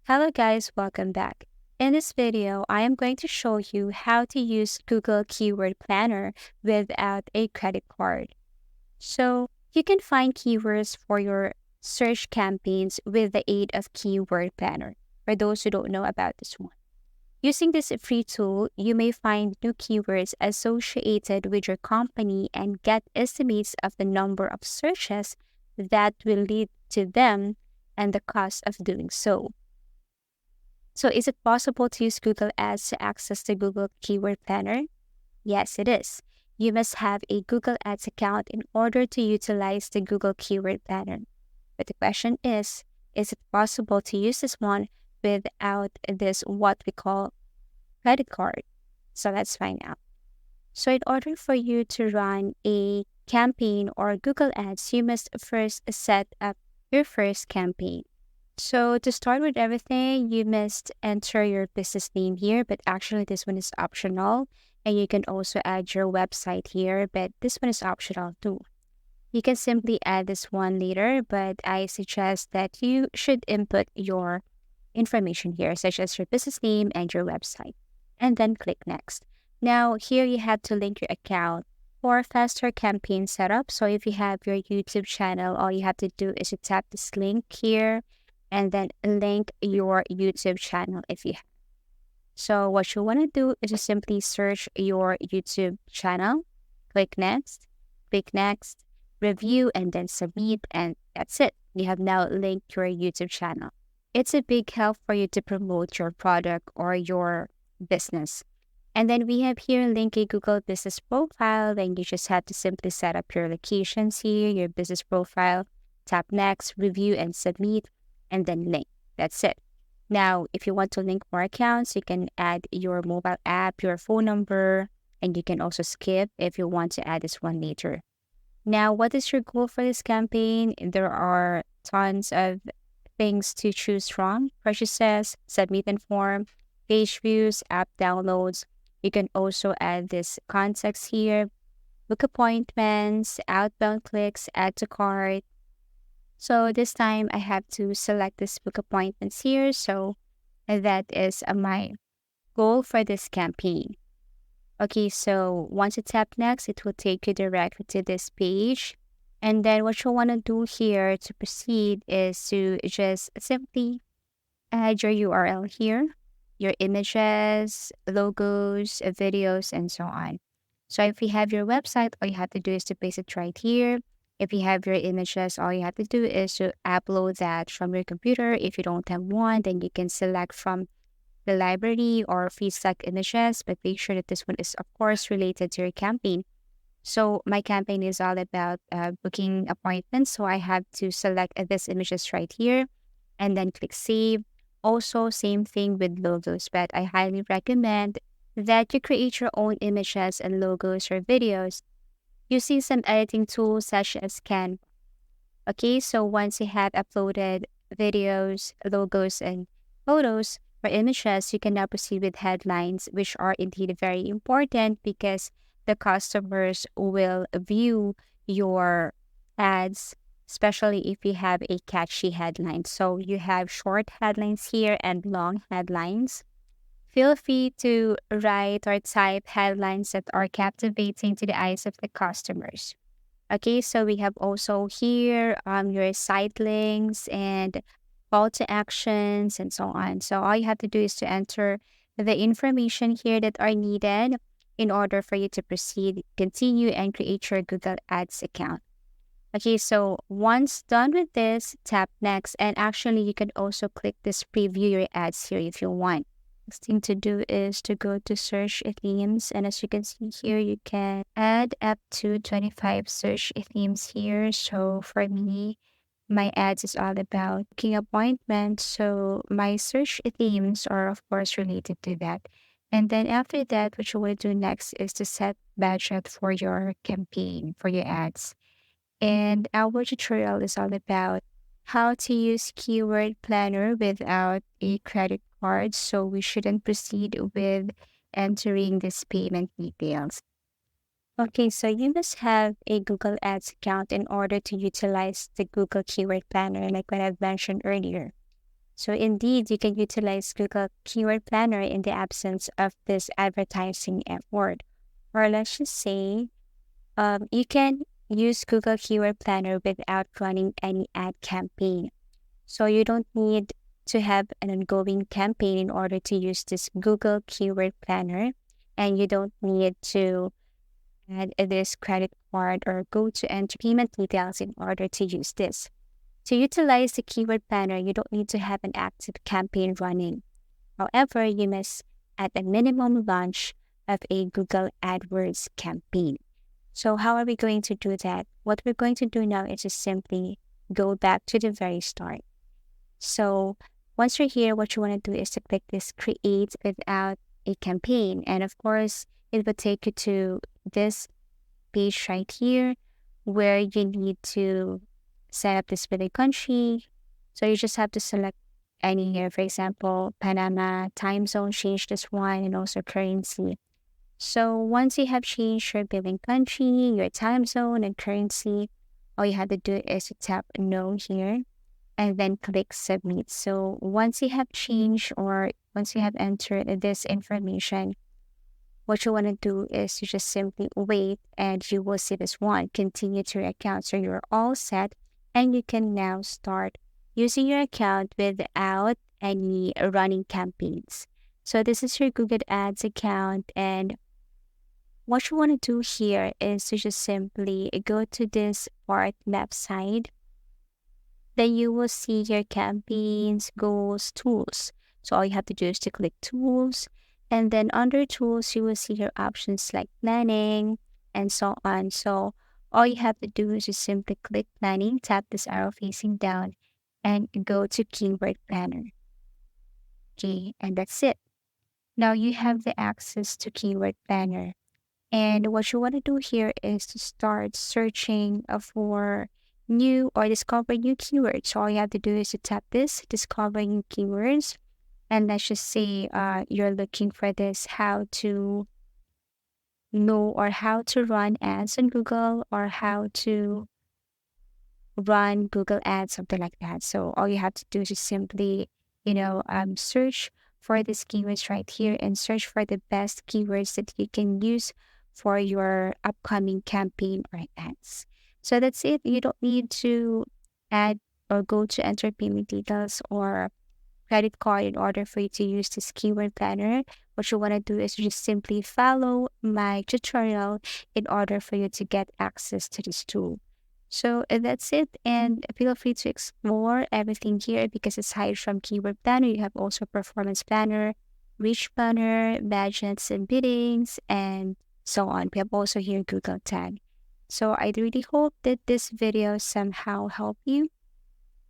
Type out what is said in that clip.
Hello guys, welcome back. In this video, I am going to show you how to use Google Keyword Planner without a credit card. So you can find keywords for your search campaigns with the aid of Keyword Planner, for those who don't know about this one. Using this free tool, you may find new keywords associated with your company and get estimates of the number of searches that will lead to them and the cost of doing so. So is it possible to use Google Ads to access the Google Keyword Planner? Yes, it is. You must have a Google Ads account in order to utilize the Google Keyword Planner. But the question is it possible to use this one without this what we call credit card? So let's find out. So in order for you to run a campaign or Google Ads, you must first set up your first campaign. So to start with everything, you must enter your business name here, but actually this one is optional. And you can also add your website here, but this one is optional too. You can simply add this one later, but I suggest that you should input your information here, such as your business name and your website, and then click next. Now here you have to link your account for faster campaign setup. So if you have your YouTube channel, all you have to do is to tap this link here and then link your YouTube channel if you have. So what you want to do is to simply search your YouTube channel, click next, review, and then submit, and that's it. You have now linked your YouTube channel. It's a big help for you to promote your product or your business. And then we have here link a Google business profile. Then you just have to simply set up your locations here, your business profile, tap next, review, and submit, and then link. That's it. Now, if you want to link more accounts, you can add your mobile app, your phone number, and you can also skip if you want to add this one later. Now, what is your goal for this campaign? There are tons of things to choose from: purchases, submit and form, page views, app downloads. You can also add this context here, book appointments, outbound clicks, add to cart. So this time I have to select this book appointments here. So that is my goal for this campaign. Okay, so once you tap next, it will take you directly to this page. And then what you want to do here to proceed is to just simply add your URL here, your images, logos, videos, and so on. So if you have your website, all you have to do is to paste it right here. If you have your images, all you have to do is to upload that from your computer. If you don't have one, then you can select from the library or free stock images, but make sure that this one is, of course, related to your campaign. So my campaign is all about booking appointments. So I have to select this images right here and then click save. Also, same thing with logos, but I highly recommend that you create your own images and logos or videos using some editing tools such as Canva. Okay, so once you have uploaded videos, logos, and photos or images, you can now proceed with headlines, which are indeed very important because the customers will view your ads, especially if you have a catchy headline. So you have short headlines here and long headlines. Feel free to write or type headlines that are captivating to the eyes of the customers. Okay, so we have also here your site links and call to actions and so on. So all you have to do is to enter the information here that are needed in order for you to proceed, continue, and create your Google Ads account. Okay, so once done with this, tap next, and actually you can also click this preview your ads here if you want. Next thing to do is to go to search themes, and as you can see here, you can add up to 25 search themes here. So for me, my ads is all about booking appointments, so my search themes are of course related to that. And then after that, what you want to do next is to set budget for your campaign, for your ads. And our tutorial is all about how to use Keyword Planner without a credit card, so we shouldn't proceed with entering these payment details. Okay, so you must have a Google Ads account in order to utilize the Google Keyword Planner, like what I've mentioned earlier. So indeed, you can utilize Google Keyword Planner in the absence of this advertising effort. Or let's just say you can use Google Keyword Planner without running any ad campaign. So you don't need to have an ongoing campaign in order to use this Google Keyword Planner. And you don't need to add this credit card or go to enter payment details in order to use this. To utilize the Keyword Planner, you don't need to have an active campaign running. However, you must at a minimum launch of a Google AdWords campaign. So how are we going to do that? What we're going to do now is just simply go back to the very start. So once you're here, what you want to do is to click this create without a campaign. And of course, it will take you to this page right here where you need to set up this with a country. So you just have to select any here, for example, Panama, time zone, change this one, and also currency. So once you have changed your billing country, your time zone, and currency, all you have to do is to tap no here and then click submit. So once you have changed or once you have entered this information, what you want to do is you just simply wait and you will see this one, continue to your account. So you're all set and you can now start using your account without any running campaigns. So this is your Google Ads account, and what you want to do here is to just simply go to this part left side. Then you will see your campaigns, goals, tools. So all you have to do is to click tools. And then under tools, you will see your options like planning and so on. So all you have to do is just simply click planning, tap this arrow facing down, and go to Keyword Planner. Okay, and that's it. Now you have the access to Keyword Planner. And what you want to do here is to start searching for new or discover new keywords. So all you have to do is to tap this, discover new keywords. And let's just say you're looking for this, how to know or how to run ads on Google or how to run Google Ads, something like that. So all you have to do is just simply, search for these keywords right here and search for the best keywords that you can use for your upcoming campaign or ads. So that's it. You don't need to add or go to enter payment details or credit card in order for you to use this keyword planner. What you want to do is just simply follow my tutorial in order for you to get access to this tool. So that's it, and feel free to explore everything here because aside from keyword planner, you have also performance planner, reach planner, budgets and biddings, and so on. We have also here Google Tag. So I really hope that this video somehow helped you